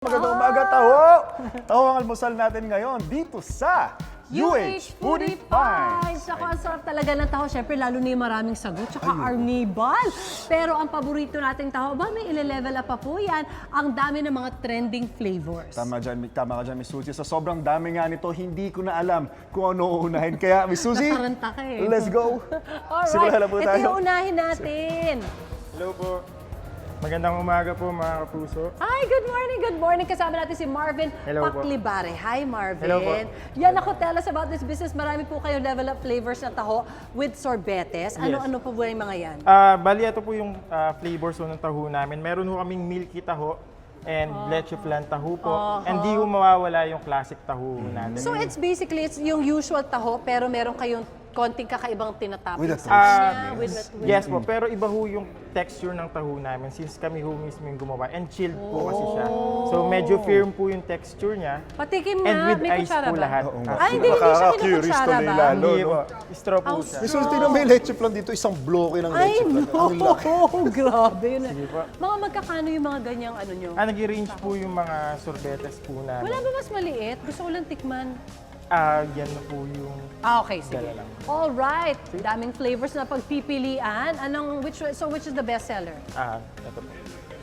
Magandang umaga, Taho! Taho ang almusal natin ngayon dito sa UH Foodie Finds. Ako, ang sarap talaga ng taho. Siyempre, lalo na yung maraming sagot, tsaka arnibal. Pero ang paborito nating taho, may ile-level up pa po yan. Ang dami ng mga trending flavors. Tama ka dyan, Miss Suzy. Sa sobrang dami nga nito, hindi ko na alam kung ano uunahin. Kaya, Miss Suzy, Nataranta ka eh. let's go! Alright, Simulan na po ito tayo. yung unahin natin. Hello po. Magandang umaga po mga kapuso. Hi, good morning, good morning. Kasama natin si Marvin Hello po. Paklibare. Hi, Marvin. Hello po. Yan ako, tell us about this business. Marami po kayo level up flavors na taho with sorbetes. Ano-ano po ba yung mga yan? Bali, ito po yung flavors ng taho namin. Meron po kaming milky taho and leche flan taho po. And di po mawawala yung classic taho natin. So it's basically, it's yung usual taho, pero meron kayong konting kakaibang tinatapos. With a sa twist. kanya, with a twist. Yes po, pero iba ho yung texture ng taho namin since kami ho mismo yung gumawa. And chilled po kasi siya. So medyo firm po yung texture niya. Patikim And nga, with may ice kutsara po ba? lahat. Oo nga. Ay, hindi siya Nakaka-curious kinukutsara tuloy ba? lalo. Hindi po. no? Straw po Ang siya. Miss Suzy, tingnan mo yung leche plan dito. Isang bloke ng Ay, leche plan. no! Ang laki. Grabe yun. Sige po. Mga magkakano yung mga ganyang ano nyo? Nag-range po yung mga sorbetes po namin. Wala ba mas maliit? Gusto ko lang tikman. Yan na po yung Okay, sige. Dala lang. All right. Daming flavors na pagpipilian. Which is the best seller? ito po.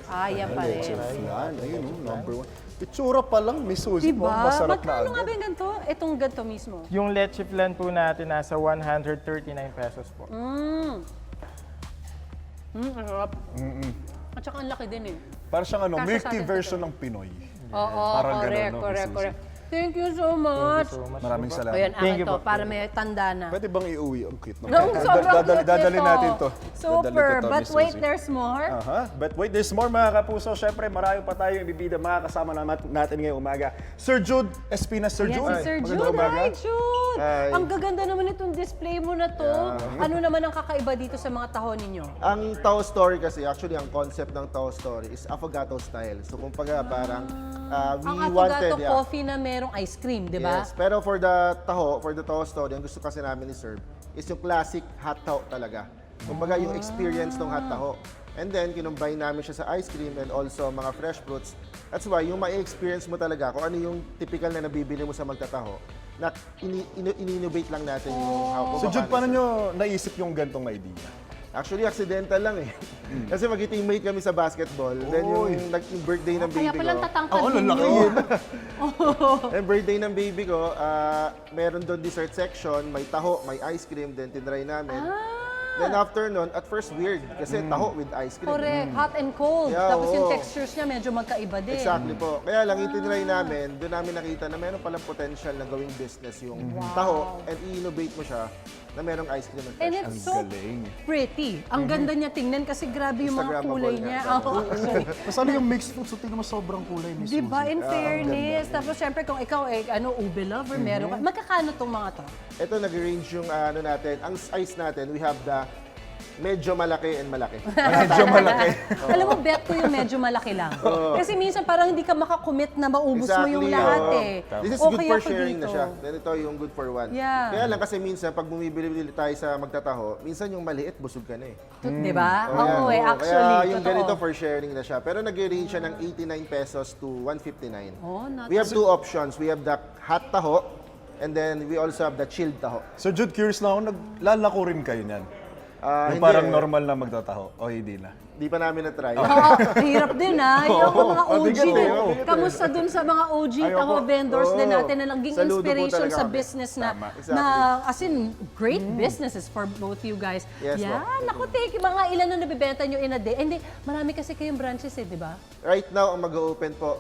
Yan pa rin. Leche flan. Ayun, number one. Itsura pa lang, Miss Suzy. Diba? Mukhang masarap na Magkano nga agad. ba yung ganito? Itong ganito mismo. Yung leche flan po natin nasa 139 pesos po. Sarap. At saka ang laki din eh. Parang siyang Kasya sa milky atin version ito. ng Pinoy. Oo, Parang ganun, correct, no, correct, Miss correct. Thank you so much. So much Maraming po. salamat. Ayan, Thank akin you to, po. para may tanda na. Pwede bang iuwi? Ang cute naman. No, sobrang cute Dadali nito. natin to. Super. Dadali to, But Miss wait, Suzy. there's more. But wait, there's more mga kapuso. Siyempre, marami pa tayong ibibida mga kasama natin ngayong umaga. Sir Jude Espinas. Sir Yes, Jude. si Sir Magandang Jude. umaga. Hi, Jude. Hi. Ang gaganda naman itong display mo na to. Ano naman ang kakaiba dito sa mga taho ninyo? Ang Tao Story kasi, actually, ang concept ng Tao Story is affogato style. So, kumbaga, parang we Ang wanted, affogato coffee na merong ice cream, di ba? Yes, pero for the Tao Story, ang gusto kasi namin i-serve is yung classic hot taho talaga. Kumbaga, yung experience ng hot taho. And then, kinumbine namin siya sa ice cream and also mga fresh fruits. That's why, yung ma-experience mo talaga kung ano yung typical na nabibili mo sa magtataho, na ini-innovate lang natin yung how. So Jude, paano nyo naisip yung gantong idea? Actually, accidental lang eh. Kasi mag-teammate kami sa basketball. Then yung birthday ng Kaya baby palang ko. tatangkad Oo, lalaki ninyo. yun. Yung birthday ng baby ko, meron doon dessert section, may taho, may ice cream, then tinry namin. Then after nun, at first weird, kasi taho with ice cream. Correct. Hot and cold. Yeah, Tapos yung oo. textures niya medyo magkaiba din. Exactly po. Kaya lang itinry namin, doon namin nakita na meron palang potential na gawing business yung taho and i-innovate mo siya na merong ice cream and And fresh. it's so galing. pretty. Ang ganda niya tingnan kasi grabe yung mga Instagrammable kulay nga. niya. Tama. Oo, actually. Mas ano yung mixed fruit? So tingnan mo sobrang kulay, Miss Suzy. Diba, in fairness. Tapos syempre kung ikaw ube lover, meron ka. Magkakano tong mga to? Ito nag-range yung ano natin, ang size natin, we have the medyo malaki and malaki. Medyo malaki. Alam mo, bet ko yung medyo malaki lang. Kasi minsan parang hindi ka makakommit na maubos mo yung lahat oo. eh. This is Okay good for ako sharing dito. na siya. Then ito yung good for one. Yeah. Kaya lang kasi minsan, pag bumibili tayo sa magtataho, minsan yung maliit, busog ka na eh. Di ba? Kaya, Oo, actually. Kaya yung totoo. ganito for sharing na siya. Pero nag-range siya ng 89 pesos to 159. Oh, not We have two options. We have the hot taho, and then we also have the chilled taho. So Jude, curious na ako, naglalako rin kayo niyan? Yung Hindi parang eh. normal na magtataho? O hindi na? Di pa namin na-try. Oo, hirap din ha. Yung mga OG. Mabigat eh, oo. Kamusta dun sa mga OG Ayoko. taho vendors din Oo. natin na naging Saludo po inspiration talaga sa kami. business na, Tama. na as in, great businesses for both you guys. Yes, Yan. Naku, take mga ilan na nabibenta nyo in a day. Hindi, marami kasi kayong branches eh, di ba? Right now, ang mag-open po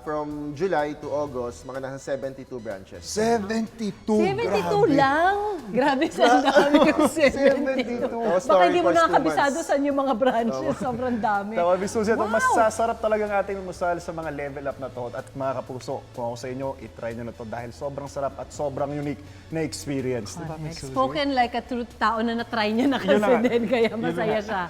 from July to August, mga nasa 72 branches. 72, 72 grabe. lang. Grabe sa dami yung 72. 72. Baka hindi mo Story for 2 nakakabisado months. saan yung mga branches. Sobrang dami. Tama, Miss Suzy, Wow. mas sasarap talagang ating musal sa mga level up na to. At mga kapuso, kung ako sa inyo, itry nyo na to dahil sobrang sarap at sobrang unique na experience. Diba, Miss Suzy? Spoken like a true tao na na-try niya na Yun na kasi nga. din, kaya Yun na masaya nga. siya.